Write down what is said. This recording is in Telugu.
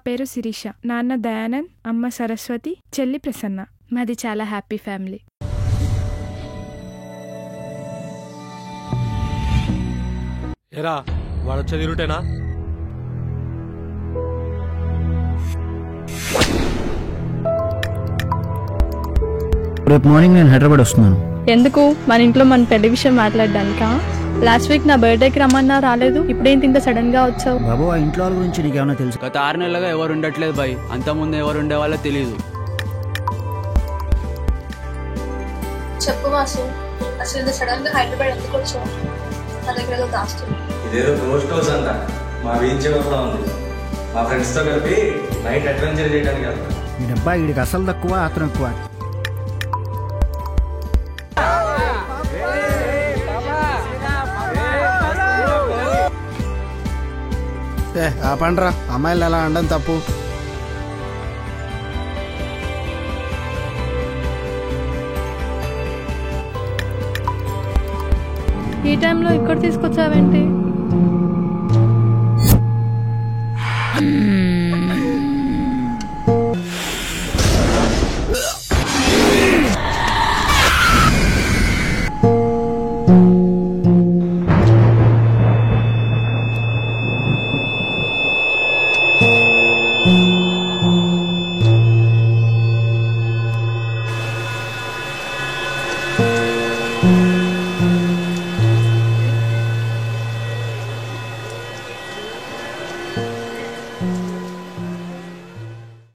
పేరు శిరీష, నాన్న దయానంద్, అమ్మ సరస్వతి, చెల్లి ప్రసన్న. మాది చాలా హ్యాపీ ఫ్యామిలీ. ఎరా వాడు చదివిరుటేనా? రేపు మార్నింగ్ నేను హైదరాబాద్ వస్తున్నాను. ఎందుకు? మన ఇంట్లో మన పెళ్లి విషయం మాట్లాడడానికా? లాస్ట్ వీక్ నా బర్త్డేకి రమ్మన్నా రాలేదు, ఇప్పుడేంటి ఇంత సడన్ గా వచ్చావు? బాబు, ఆ ఇంట్లో వాళ్ళ గురించి నీకేమైనా తెలుసు? గత 6 నెలలుగా ఎవరు ఉండట్లేదు బాయ్. అంతకుముందు ఎవరు ఉండేవాళ్ళో తెలియదు. చెప్పు వాసు, అసలు ఇంత సడన్ గా హైదరాబాద్ ఎందుకు వచ్చావు? నా దగ్గర ఏదో దాస్తుంది. ఇదేదో గోస్ట్ హౌస్ అంట, మా బీచ్ వల్ల ఉంది. మా ఫ్రెండ్స్ తో కలిపి నైట్ అడ్వెంచర్ చేయడానికి వెళ్తాం. ఈ డబ్బా వీడికి అసలు తక్కువ, అతను ఎక్కువ. ఆపండ్రా, అమ్మాయిలు ఎలా అనడం తప్పు. ఈ టైంలో ఇక్కడ తీసుకొచ్చావేంటి?